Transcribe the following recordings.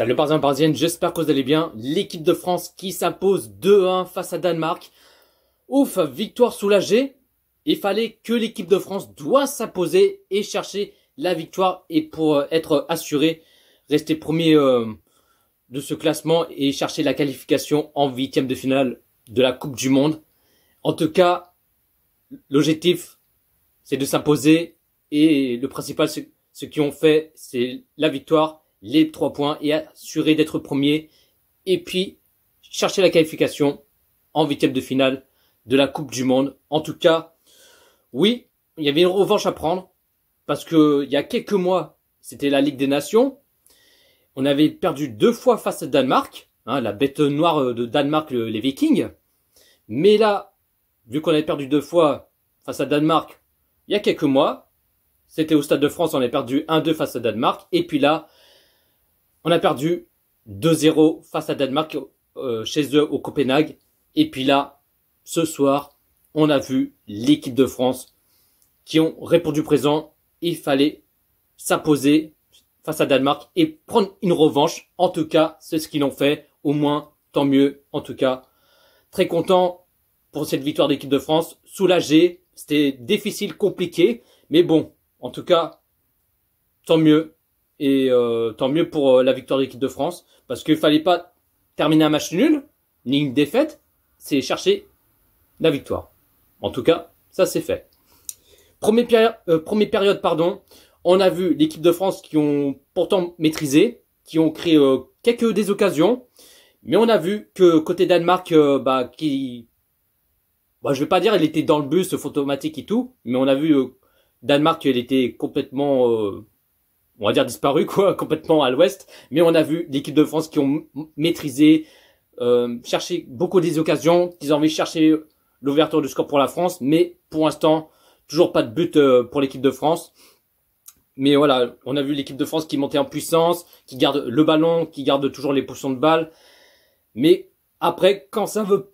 Salut Parisiens, Parisiennes, j'espère que vous allez bien. L'équipe de France qui s'impose 2-1 face à Danemark. Ouf, victoire soulagée. Il fallait que l'équipe de France doit s'imposer et chercher la victoire et pour être assuré, rester premier de ce classement et chercher la qualification en huitième de finale de la Coupe du Monde. En tout cas, l'objectif, c'est de s'imposer et le principal, ce qu'ils ont fait, c'est la victoire, les 3 points et assurer d'être premier et puis chercher la qualification en huitième de finale de la Coupe du Monde. En tout cas, oui, il y avait une revanche à prendre parce que il y a quelques mois, c'était la Ligue des Nations. On avait perdu 2 fois face à Danemark, la bête noire de Danemark, les Vikings. Mais là, vu qu'on avait perdu 2 fois face à Danemark il y a quelques mois, c'était au Stade de France, on a perdu 1-2 face à Danemark. Et puis là, on a perdu 2-0 face à Danemark chez eux au Copenhague. Et puis là, ce soir, on a vu l'équipe de France qui ont répondu présent. Il fallait s'imposer face à Danemark et prendre une revanche. En tout cas, c'est ce qu'ils ont fait. Au moins, tant mieux. En tout cas, très content pour cette victoire de l'équipe de France. Soulagé. C'était difficile, compliqué. Mais bon, en tout cas, tant mieux. Et tant mieux pour la victoire de l'équipe de France. Parce qu'il fallait pas terminer un match nul, ni une défaite. C'est chercher la victoire. En tout cas, ça c'est fait. Première période, on a vu l'équipe de France qui ont pourtant maîtrisé, qui ont créé quelques des occasions. Mais on a vu que côté Danemark, je vais pas dire elle était dans le bus, automatique et tout. Mais on a vu Danemark, elle était complètement... on va dire disparu complètement à l'ouest, mais on a vu l'équipe de France qui ont maîtrisé, cherché beaucoup des occasions, qu'ils ont envie de chercher l'ouverture du score pour la France, mais pour l'instant, toujours pas de but pour l'équipe de France. Mais voilà, on a vu l'équipe de France qui montait en puissance, qui garde le ballon, qui garde toujours les possessions de balles. Mais après, quand ça veut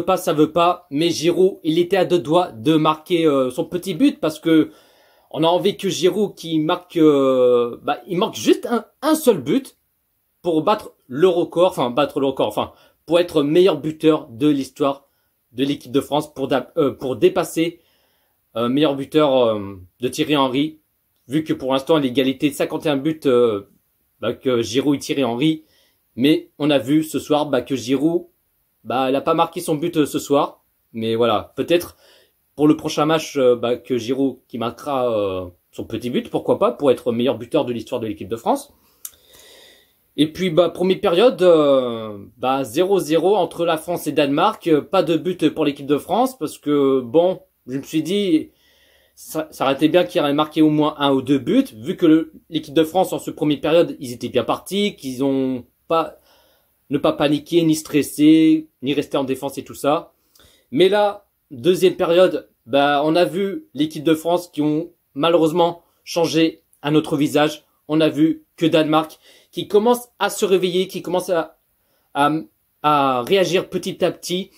pas, ça veut pas. Mais Giroud, il était à 2 doigts de marquer son petit but parce que on a envie que Giroud qui marque, il marque juste un seul but pour battre le record, pour être meilleur buteur de l'histoire de l'équipe de France, pour dépasser meilleur buteur de Thierry Henry, vu que pour l'instant l'égalité de 51 buts que Giroud et Thierry Henry, mais on a vu ce soir que Giroud, il a pas marqué son but ce soir, mais voilà, peut-être pour le prochain match, que Giroud qui marquera son petit but, pourquoi pas, pour être meilleur buteur de l'histoire de l'équipe de France. Et puis, première période, 0-0 entre la France et Danemark. Pas de but pour l'équipe de France, parce que, bon, je me suis dit, ça aurait été bien qu'il aurait marqué au moins 1 ou 2 buts, vu que l'équipe de France, en ce première période, ils étaient bien partis, qu'ils ont ne pas paniquer, ni stresser, ni rester en défense et tout ça. Mais là, deuxième période, on a vu l'équipe de France qui ont malheureusement changé un autre visage. On a vu que Danemark qui commence à se réveiller, qui commence à réagir petit à petit.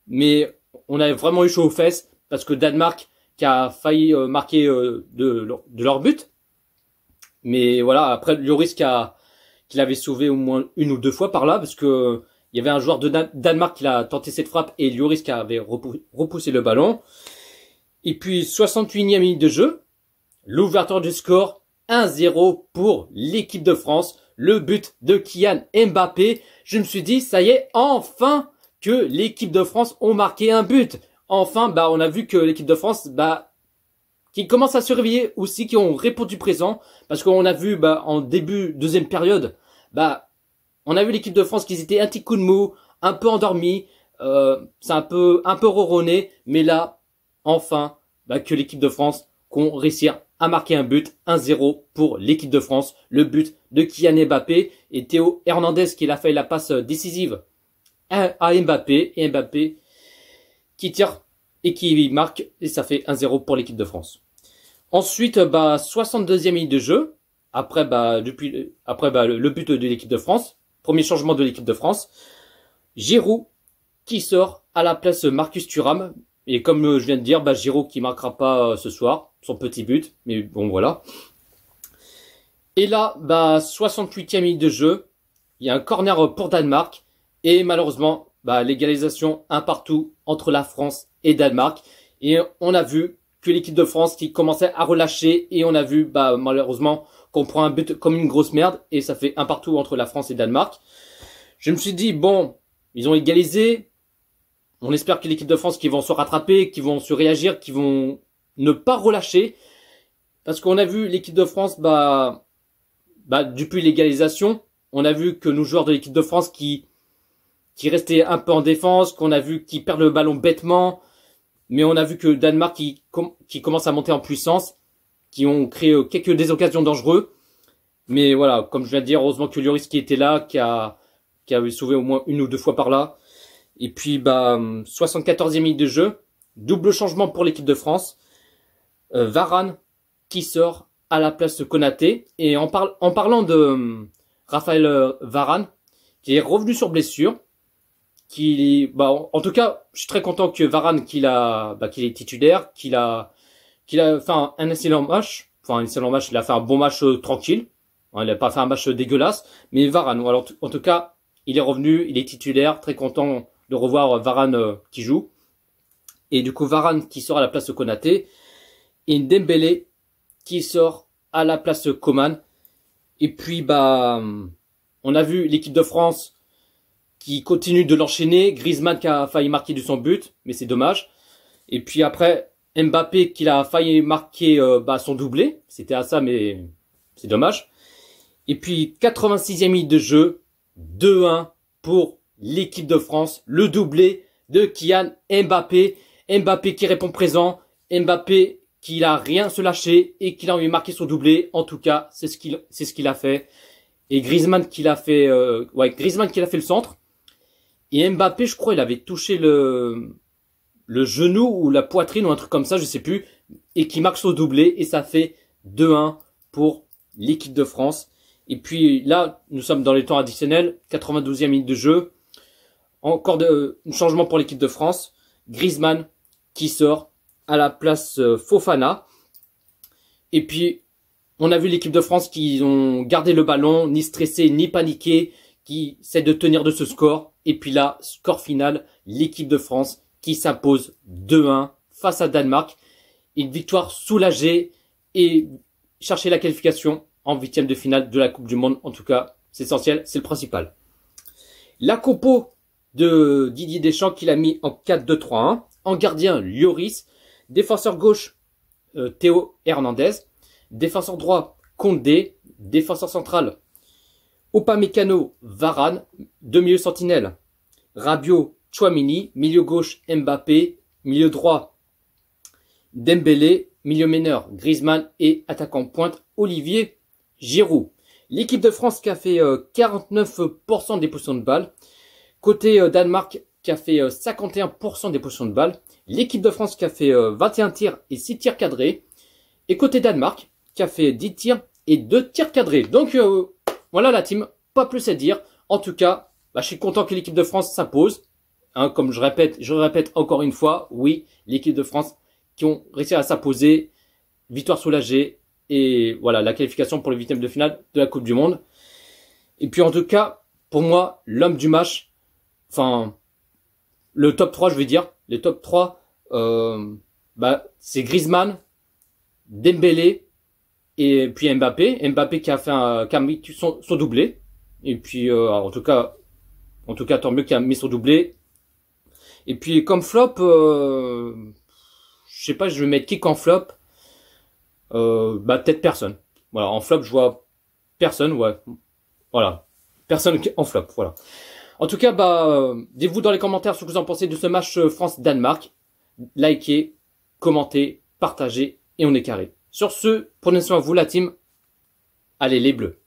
Mais on a vraiment eu chaud aux fesses parce que Danemark qui a failli marquer de leur but. Mais voilà, après Lloris qui l'avait sauvé au moins 1 ou 2 fois par là parce que il y avait un joueur de Danemark qui a tenté cette frappe et Lloris qui avait repoussé le ballon. Et puis 68e minute de jeu, l'ouverture du score 1-0 pour l'équipe de France. Le but de Kylian Mbappé. Je me suis dit, ça y est, enfin que l'équipe de France ont marqué un but. Enfin, on a vu que l'équipe de France, qui commence à se réveiller aussi, qui ont répondu présent. Parce qu'on a vu, en début, deuxième période, on a vu l'équipe de France qui étaient un petit coup de mou, un peu endormi, c'est un peu ronronné, mais là, enfin, que l'équipe de France qu'on réussi à marquer un but, 1-0 pour l'équipe de France, le but de Kylian Mbappé et Théo Hernandez qui a fait la passe décisive à Mbappé, et Mbappé qui tire et qui marque, et ça fait 1-0 pour l'équipe de France. Ensuite, 62e minute de jeu, après le but de l'équipe de France, premier changement de l'équipe de France, Giroud qui sort à la place Marcus Thuram. Et comme je viens de dire, Giroud qui marquera pas ce soir, son petit but. Mais bon, voilà. Et là, 68e minute de jeu, il y a un corner pour Danemark. Et malheureusement, l'égalisation un partout entre la France et Danemark. Et on a vu que l'équipe de France qui commençait à relâcher. Et on a vu malheureusement qu'on prend un but comme une grosse merde. Et ça fait un partout entre la France et Danemark. Je me suis dit, bon, ils ont égalisé. On espère que l'équipe de France qui vont se rattraper, qui vont se réagir, qui vont ne pas relâcher. Parce qu'on a vu l'équipe de France, depuis l'égalisation, on a vu que nos joueurs de l'équipe de France qui restaient un peu en défense, qu'on a vu qui perdent le ballon bêtement. Mais on a vu que Danemark qui commence à monter en puissance, qui ont créé quelques des occasions dangereuses. Mais voilà, comme je viens de dire, heureusement que Lloris qui était là, qui avait sauvé au moins une ou deux fois par là. Et puis 74e minute de jeu, double changement pour l'équipe de France. Varane qui sort à la place de Konaté. Et en parlant de Raphaël Varane, qui est revenu sur blessure, en tout cas, je suis très content que Varane qu'il est titulaire, qu'il a fait un excellent match. Enfin, un excellent match, il a fait un bon match tranquille. Il n'a pas fait un match dégueulasse, mais Varane, alors, en tout cas, il est revenu, il est titulaire, très content de revoir Varane qui joue. Et du coup, Varane qui sort à la place de Konaté. Et Dembélé qui sort à la place de Coman. Et puis, on a vu l'équipe de France qui continue de l'enchaîner. Griezmann qui a failli marquer de son but, mais c'est dommage. Et puis après, Mbappé qui a failli marquer son doublé. C'était à ça, mais c'est dommage. Et puis, 86e minute de jeu, 2-1 pour l'équipe de France. Le doublé de Kylian Mbappé. Mbappé qui répond présent. Mbappé qui n'a rien se lâcher et qui a envie de marquer son doublé. En tout cas, c'est ce qu'il a fait. Et Griezmann qui l'a fait, Griezmann qui l'a fait le centre. Et Mbappé, je crois, il avait touché le genou ou la poitrine ou un truc comme ça, je sais plus. Et qui marque son doublé. Et ça fait 2-1 pour l'équipe de France. Et puis là, nous sommes dans les temps additionnels, 92e minute de jeu. Encore un changement pour l'équipe de France. Griezmann qui sort à la place Fofana. Et puis, on a vu l'équipe de France qui ont gardé le ballon, ni stressé, ni paniqué, qui essaie de tenir de ce score. Et puis là, score final, l'équipe de France qui s'impose 2-1 face à Danemark. Une victoire soulagée et chercher la qualification en huitième de finale de la Coupe du Monde. En tout cas, c'est essentiel, c'est le principal. La compo de Didier Deschamps qu'il a mis en 4-2-3-1. En gardien, Lloris. Défenseur gauche, Théo Hernandez. Défenseur droit, Condé. Défenseur central, Upamecano, Varane. Deux milieux sentinelles, Rabiot, Tchouaméni. Milieu gauche, Mbappé. Milieu droit, Dembélé. Milieu meneur, Griezmann. Et attaquant pointe, Olivier Giroud. L'équipe de France qui a fait 49% des possessions de balles. Côté Danemark qui a fait 51% des possessions de balles. L'équipe de France qui a fait 21 tirs et 6 tirs cadrés. Et côté Danemark qui a fait 10 tirs et 2 tirs cadrés. Donc voilà la team, pas plus à dire. En tout cas, je suis content que l'équipe de France s'impose. Comme je répète encore une fois, oui, l'équipe de France qui ont réussi à s'imposer. Victoire soulagée. Et voilà, la qualification pour le huitième de finale de la Coupe du Monde. Et puis en tout cas, pour moi, l'homme du match, enfin, le top 3, je vais dire, les top 3, c'est Griezmann, Dembélé et puis Mbappé. Mbappé qui a mis son doublé. Et puis, en tout cas, tant mieux qu'il a mis son doublé. Et puis, comme flop, je sais pas, je vais mettre qui en flop. Peut-être personne. Voilà, en flop, je vois personne, ouais. Voilà. Personne en flop, voilà. En tout cas, dites-vous dans les commentaires ce que vous en pensez de ce match France-Danemark. Likez, commentez, partagez et on est carré. Sur ce, prenez soin de vous la team. Allez les bleus.